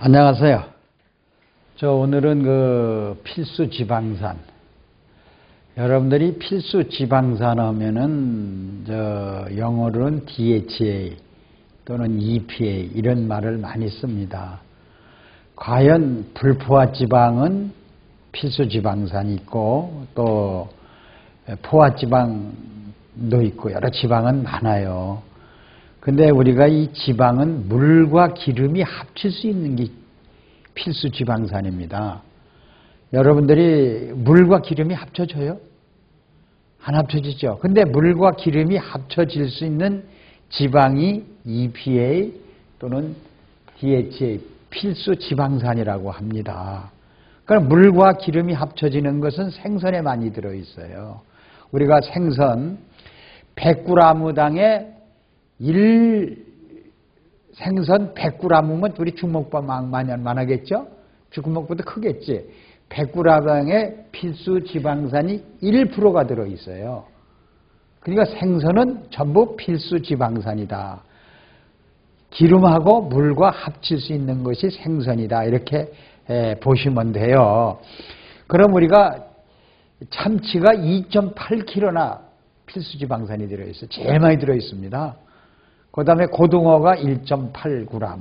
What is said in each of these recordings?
안녕하세요. 오늘은 필수 지방산. 여러분들이 필수 지방산 하면은 영어로는 DHA 또는 EPA 이런 말을 많이 씁니다. 과연 불포화 지방은 필수 지방산이 있고 또 포화 지방도 있고 여러 지방은 많아요. 근데 우리가 이 지방은 물과 기름이 합칠 수 있는 게 필수 지방산입니다. 여러분들이 물과 기름이 합쳐져요? 안 합쳐지죠. 근데 물과 기름이 합쳐질 수 있는 지방이 EPA 또는 DHA 필수 지방산이라고 합니다. 그럼 물과 기름이 합쳐지는 것은 생선에 많이 들어있어요. 우리가 생선 100g당에 생선 100g이면 우리 주먹밥만 하겠죠? 주먹보다 크겠지. 100g당에 필수 지방산이 1%가 들어있어요. 그러니까 생선은 전부 필수 지방산이다. 기름하고 물과 합칠 수 있는 것이 생선이다. 이렇게 보시면 돼요. 그럼 우리가 참치가 2.8kg나 필수 지방산이 들어있어요. 제일 많이 들어있습니다. 그 다음에 고등어가 1.8g.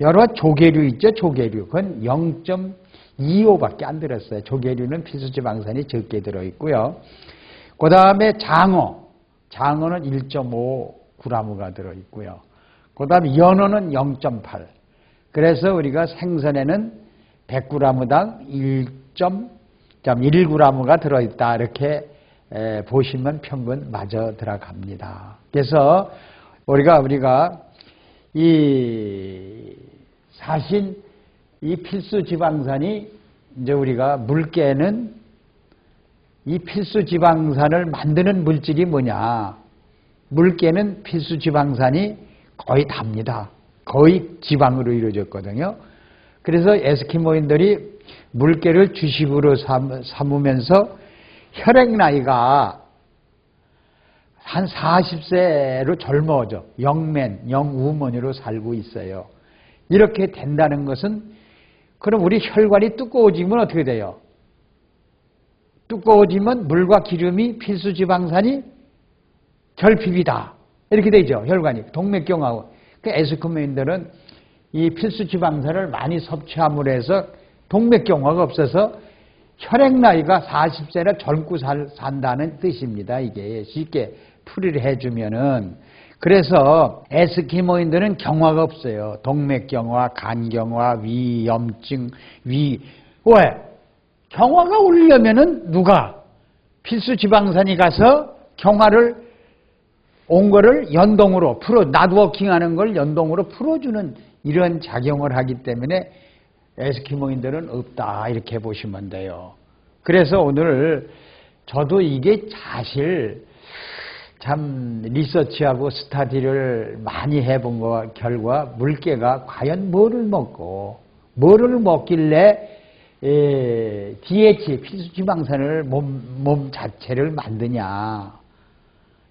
여러 조개류 있죠? 조개류. 그건 0.25밖에 안 들었어요. 조개류는 필수지방산이 적게 들어있고요. 그 다음에 장어. 장어는 1.5g가 들어있고요. 그 다음에 연어는 0.8. 그래서 우리가 생선에는 100g당 1.1g가 들어있다. 이렇게 보시면 평균 맞아 들어갑니다. 그래서 우리가 사실 이 필수 지방산이 이제 우리가 물개는 이 필수 지방산을 만드는 물질이 뭐냐? 물개는 필수 지방산이 거의 답니다. 거의 지방으로 이루어졌거든요. 그래서 에스키모인들이 물개를 주식으로 삼으면서 혈액 나이가 한 40세로 젊어져 영우먼으로 살고 있어요. 이렇게 된다는 것은 그럼 우리 혈관이 두꺼워지면 어떻게 돼요? 두꺼워지면 물과 기름이 필수 지방산이 결핍이다. 이렇게 되죠. 혈관이 동맥경화하고. 에스키모인들은 이 필수 지방산을 많이 섭취함으로 해서 동맥경화가 없어서 혈액 나이가 40세나 젊고 산다는 뜻입니다. 이게 쉽게 풀이를 해주면은. 그래서 에스키모인들은 경화가 없어요. 동맥경화, 간경화, 위염증, 왜? 경화가 오려면은 누가? 필수 지방산이 가서 경화를 온 거를 연동으로 나트워킹 하는 걸 연동으로 풀어주는 이런 작용을 하기 때문에 에스키모인들은 없다. 이렇게 보시면 돼요. 그래서 오늘 저도 이게 사실 참 리서치하고 스타디를 많이 해본 거 결과 물개가 과연 뭐를 먹길래 DHA 필수 지방산을 몸 자체를 만드냐.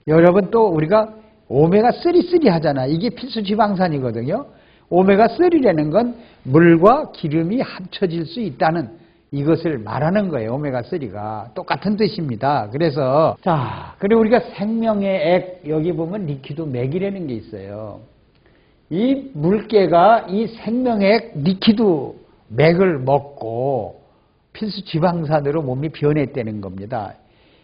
여러분 또 우리가 오메가3 하잖아. 이게 필수 지방산이거든요. 오메가3라는 건 물과 기름이 합쳐질 수 있다는 이것을 말하는 거예요. 오메가3가 똑같은 뜻입니다. 그래서 그리고 우리가 생명의 액 여기 보면 리퀴드 맥이라는 게 있어요. 이 물개가 이 생명의 액 리퀴드 맥을 먹고 필수 지방산으로 몸이 변했다는 겁니다.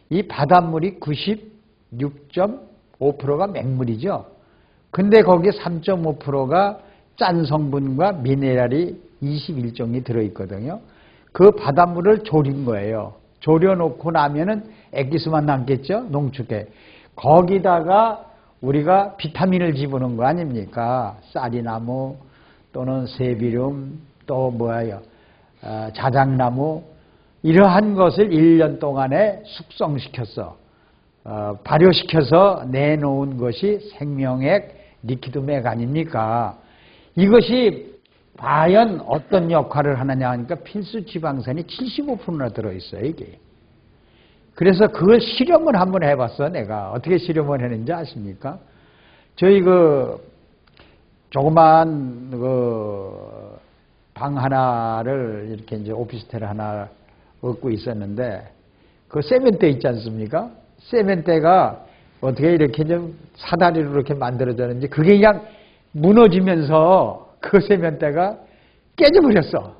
이 바닷물이 96.5%가 맹물이죠. 근데 거기에 3.5%가 짠 성분과 미네랄이 21종이 들어있거든요. 그 바닷물을 졸인 거예요. 졸여놓고 나면은 액기스만 남겠죠? 농축해. 거기다가 우리가 비타민을 집어넣은 거 아닙니까? 쌀이나무 또는 세비륨 또 자작나무 이러한 것을 1년 동안에 숙성시켜서 발효시켜서 내놓은 것이 생명액 리퀴드맥 아닙니까? 이것이 과연 어떤 역할을 하느냐 하니까 필수 지방산이 75%나 들어있어요, 이게. 그래서 그걸 실험을 한번 해봤어, 내가. 어떻게 실험을 했는지 아십니까? 저희 조그만 방 하나를 이렇게 이제 오피스텔 하나 얻고 있었는데 그 세면대 있지 않습니까? 세면대가 어떻게 이렇게 좀 사다리로 이렇게 만들어졌는지 그게 그냥 무너지면서 그 세면대가 깨져버렸어.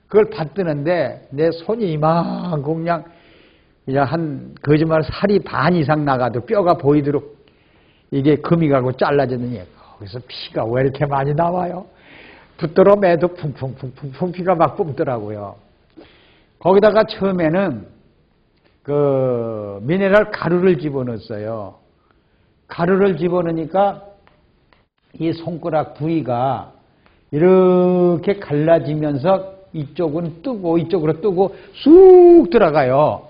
그걸 받드는데 내 손이 이만큼 그냥 한 거짓말 살이 반 이상 나가도 뼈가 보이도록 이게 금이 가고 잘라졌느니 거기서 피가 왜 이렇게 많이 나와요? 붙들어 매도 쿵쿵쿵쿵 피가 막 뿜더라고요. 거기다가 처음에는 그 미네랄 가루를 집어넣었어요. 가루를 집어넣으니까 이 손가락 부위가 이렇게 갈라지면서 이쪽은 뜨고 이쪽으로 뜨고 쑥 들어가요.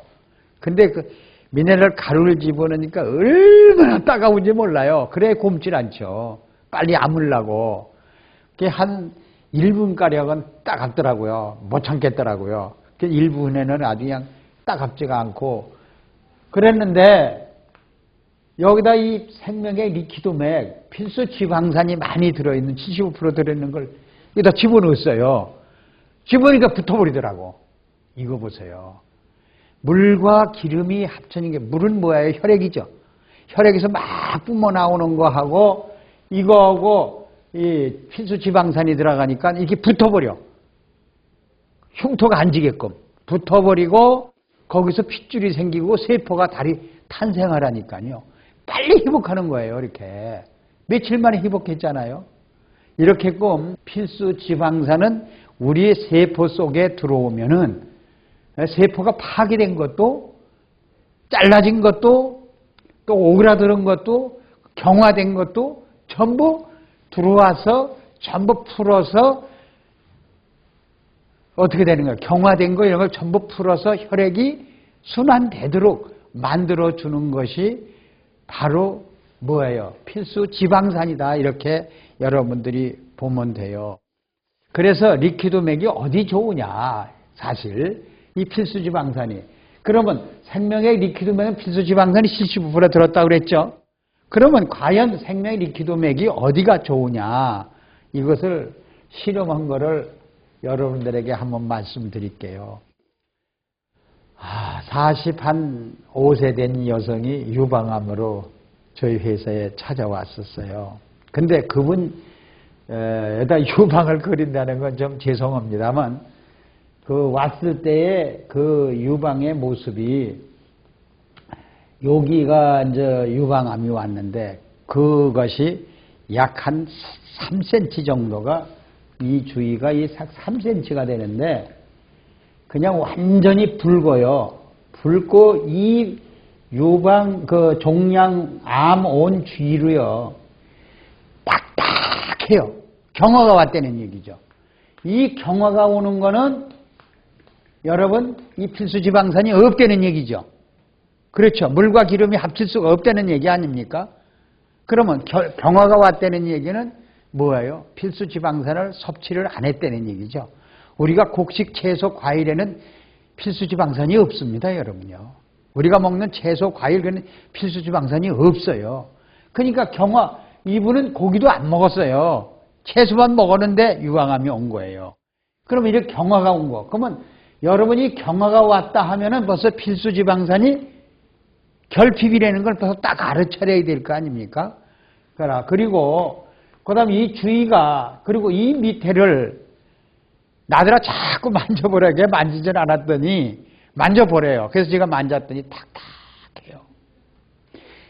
근데 그 미네랄 가루를 집어넣으니까 얼마나 따가운지 몰라요. 그래 굼질 않죠. 빨리 아물라고. 그게 한 1분가량은 따갑더라고요. 못 참겠더라고요. 1분에는 아주 그냥 따갑지가 않고 그랬는데 여기다 이 생명의 리퀴도맥 필수 지방산이 많이 들어있는 75% 들어있는 걸 여기다 집어넣었어요. 집어넣으니까 붙어버리더라고. 이거 보세요. 물과 기름이 합쳐진 게 물은 뭐예요? 혈액이죠. 혈액에서 막 뿜어 나오는 거하고 이거하고 이 필수 지방산이 들어가니까 이게 붙어버려. 흉터가 안 지게끔 붙어버리고 거기서 핏줄이 생기고 세포가 다리 탄생하라니까요. 빨리 회복하는 거예요. 이렇게 며칠 만에 회복했잖아요. 이렇게끔 필수 지방산은 우리의 세포 속에 들어오면은 세포가 파괴된 것도 잘라진 것도 또 오그라드는 것도 경화된 것도 전부 들어와서 전부 풀어서 어떻게 되는 거예요? 경화된 거 이런 걸 전부 풀어서 혈액이 순환되도록 만들어주는 것이 바로 뭐예요? 필수 지방산이다. 이렇게 여러분들이 보면 돼요. 그래서 리퀴도맥이 어디 좋으냐? 사실 이 필수 지방산이. 그러면 생명의 리퀴도맥은 필수 지방산이 75% 들었다고 그랬죠? 그러면 과연 생명의 리퀴도맥이 어디가 좋으냐? 이것을 실험한 거를 여러분들에게 한번 말씀드릴게요. 45세 된 여성이 유방암으로 저희 회사에 찾아왔었어요. 근데 그분에다 유방을 그린다는 건 좀 죄송합니다만 그 왔을 때의 그 유방의 모습이 여기가 이제 유방암이 왔는데 그것이 약 한 3cm 정도가 이 주위가 이 3cm가 되는데 그냥 완전히 붉어요. 붉고 이 유방 그 종양암 온 주위로요. 딱딱해요. 경화가 왔다는 얘기죠. 이 경화가 오는 거는 여러분 이 필수지방산이 없다는 얘기죠. 그렇죠. 물과 기름이 합칠 수가 없다는 얘기 아닙니까? 그러면 경화가 왔다는 얘기는 뭐예요? 필수지방산을 섭취를 안 했다는 얘기죠. 우리가 곡식, 채소, 과일에는 필수지방산이 없습니다, 여러분요. 우리가 먹는 채소, 과일에는 필수지방산이 없어요. 그러니까 이분은 고기도 안 먹었어요. 채소만 먹었는데 유방암이 온 거예요. 그러면 이렇게 경화가 온 거. 그러면 여러분이 경화가 왔다 하면은 벌써 필수지방산이 결핍이라는 걸 벌써 딱 알아차려야 될 거 아닙니까? 그리고 그다음에 이 주위가 그리고 이 밑에를 나더러 자꾸 만져보라게 만지질 않았더니 만져보래요. 그래서 제가 만졌더니 딱딱해요.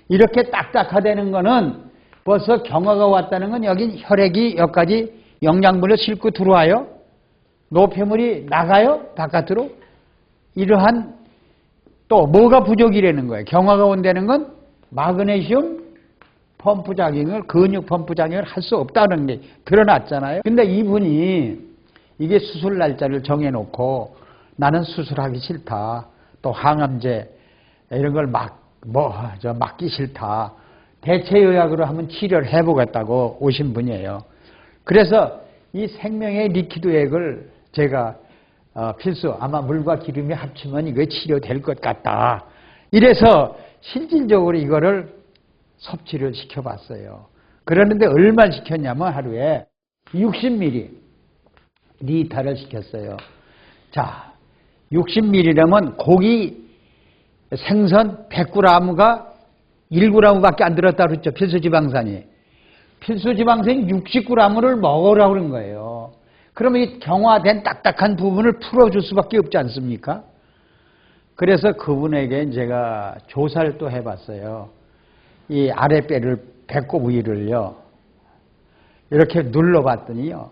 이렇게 딱딱하다는 거는 벌써 경화가 왔다는 건 여기 혈액이 여기까지 영양분을 싣고 들어와요. 노폐물이 나가요. 바깥으로. 이러한 또 뭐가 부족이라는 거예요. 경화가 온다는 건 마그네슘 펌프 작용을 근육 펌프 작용을 할 수 없다는 게 드러났잖아요. 근데 이분이 이게 수술 날짜를 정해놓고 나는 수술하기 싫다. 또 항암제 이런 걸 막기 싫다. 대체 요약으로 한번 치료를 해보겠다고 오신 분이에요. 그래서 이 생명의 리퀴드액을 제가 필수 아마 물과 기름이 합치면 이거 치료될 것 같다. 이래서 실질적으로 이거를 섭취를 시켜봤어요. 그러는데 얼마를 시켰냐면 하루에 60ml 리타를 시켰어요. 자, 60ml라면 고기 생선 100g가 1g밖에 안 들었다 그랬죠. 필수지방산이. 필수지방산이 60g을 먹으라고 그런 거예요. 그러면 이 경화된 딱딱한 부분을 풀어줄 수밖에 없지 않습니까? 그래서 그분에게 제가 조사를 또 해봤어요. 이 아랫배를, 배꼽 위를요, 이렇게 눌러봤더니요,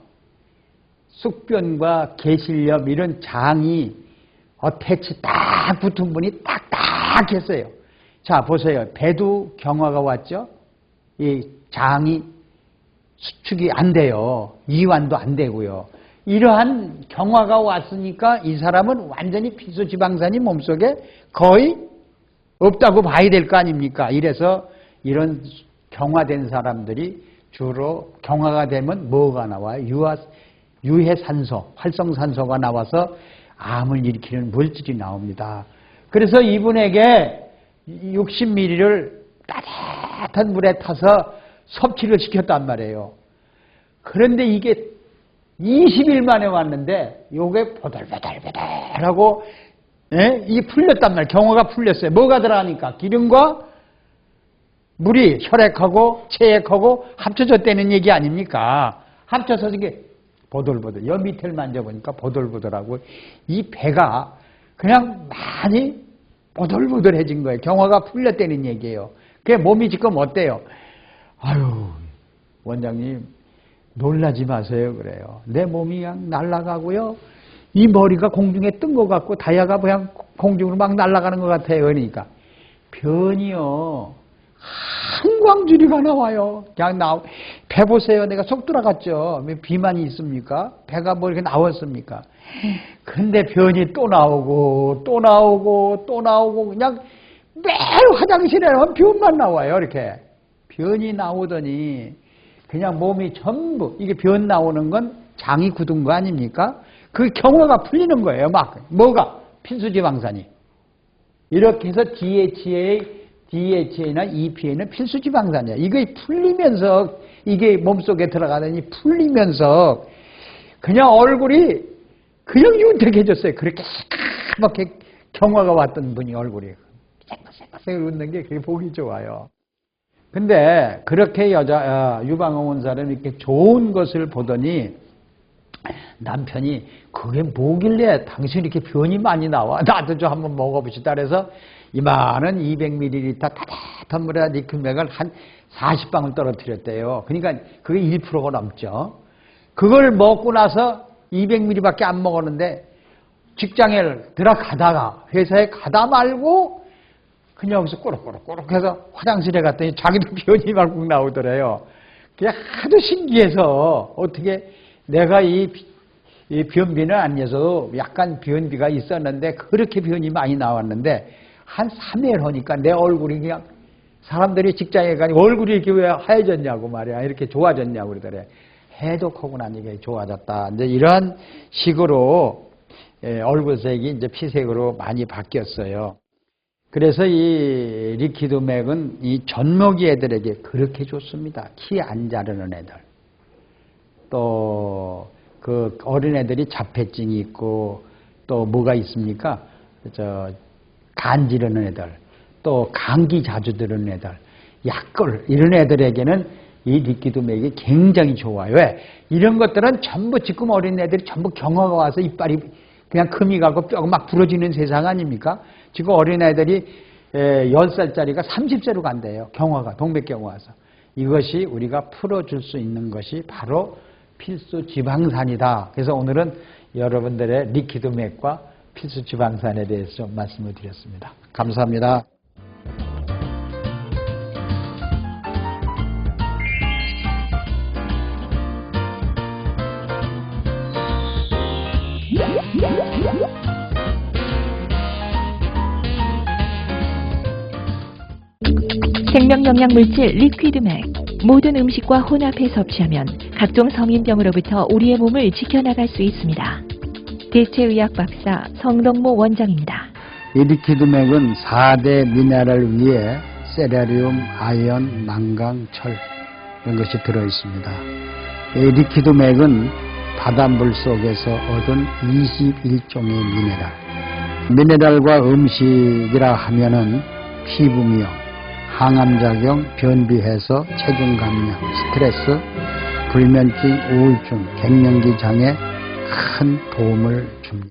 숙변과 개실염 이런 장이 어태치 딱 붙은 분이 딱딱했어요. 자, 보세요. 배도 경화가 왔죠? 이 장이 수축이 안 돼요. 이완도 안 되고요. 이러한 경화가 왔으니까 이 사람은 완전히 필수지방산이 몸속에 거의 없다고 봐야 될 거 아닙니까? 이래서 이런 경화된 사람들이 주로 경화가 되면 뭐가 나와요? 유해산소, 활성산소가 나와서 암을 일으키는 물질이 나옵니다. 그래서 이분에게 60ml를 따뜻한 물에 타서 섭취를 시켰단 말이에요. 그런데 이게 20일 만에 왔는데 요게 보들보들보들하고 이게 풀렸단 말이에요. 경화가 풀렸어요. 뭐가 들어가니까 기름과 물이 혈액하고 체액하고 합쳐졌다는 얘기 아닙니까? 합쳐서 이게 보들보들. 여 밑을 만져보니까 보들보들하고 이 배가 그냥 많이 보들보들해진 거예요. 경화가 풀렸다는 얘기예요. 그게 몸이 지금 어때요? 아유, 원장님 놀라지 마세요. 그래요. 내 몸이 그냥 날아가고요. 이 머리가 공중에 뜬 것 같고 다이아가 그냥 공중으로 막 날아가는 것 같아요. 그러니까 변이요. 한광주리가 나와요. 그냥 배 보세요. 내가 속 들어갔죠. 비만이 있습니까? 배가 뭐 이렇게 나왔습니까? 근데 변이 또 나오고 또 나오고 또 나오고 그냥 매일 화장실에 가면 변만 나와요. 이렇게 변이 나오더니 그냥 몸이 전부 이게 변 나오는 건 장이 굳은 거 아닙니까? 그 경화가 풀리는 거예요. 막 뭐가? 필수지방산이. 이렇게 해서 DHA나 EPA는 필수지방산이야. 이게 풀리면서 이게 몸속에 들어가더니 풀리면서 그냥 얼굴이 그냥 윤택해졌어요. 그렇게 새까맣게 경화가 왔던 분이 얼굴이 새까맣게 웃는 게 그게 보기 좋아요. 근데 그렇게 유방암 온 사람이 이렇게 좋은 것을 보더니 남편이 그게 뭐길래 당신 이렇게 변이 많이 나와? 나도 좀 한번 먹어보시다. 그래서 이만한 200ml 따뜻한 물에 니클맥을 한 40방울 떨어뜨렸대요. 그러니까 그게 1%가 넘죠. 그걸 먹고 나서 200ml밖에 안 먹었는데 직장에 들어가다가 회사에 가다 말고 그냥 여기서 꼬록꼬록 해서 화장실에 갔더니 자기도 변이 말고 나오더래요. 그게 하도 신기해서 어떻게 내가 이 변비는 아니어서 약간 변비가 있었는데 그렇게 변이 많이 나왔는데 한 3일 하니까 내 얼굴이 그냥 사람들이 직장에 가니 얼굴이 이렇게 왜 하얘졌냐고 말이야. 이렇게 좋아졌냐고 그러더래. 해독하고 나니 이게 좋아졌다. 이제 이런 식으로 얼굴색이 이제 피색으로 많이 바뀌었어요. 그래서 이 리퀴드맥은 이 젖먹이 애들에게 그렇게 좋습니다. 키 안 자르는 애들. 또 그 어린애들이 자폐증이 있고 또 뭐가 있습니까? 간 지르는 애들, 또 감기 자주 드는 애들, 약걸 이런 애들에게는 이 리퀴드맥이 굉장히 좋아요. 왜? 이런 것들은 전부 지금 어린 애들이 전부 경화가 와서 이빨이 그냥 금이 가고 뼈가 막 부러지는 세상 아닙니까? 지금 어린 애들이 10살짜리가 30세로 간대요. 경화가, 동맥경화 와서. 이것이 우리가 풀어줄 수 있는 것이 바로 필수 지방산이다. 그래서 오늘은 여러분들의 리퀴드맥과 필수 지방산에 대해서 좀 말씀을 드렸습니다. 감사합니다. 생명영양물질 리퀴드맥. 모든 음식과 혼합해 섭취하면 각종 성인병으로부터 우리의 몸을 지켜나갈 수 있습니다. 대체의학 박사 성동모 원장입니다. 이 리퀴드맥은 4대 미네랄 위에 세라리움, 아연, 망강, 철 이런 것이 들어있습니다. 이 리퀴드맥은 바닷물 속에서 얻은 21종의 미네랄. 미네랄과 음식이라 하면은 피부미용, 항암작용, 변비해소, 체중 감량, 스트레스, 불면증, 우울증, 갱년기 장애 큰 도움을 줍니다.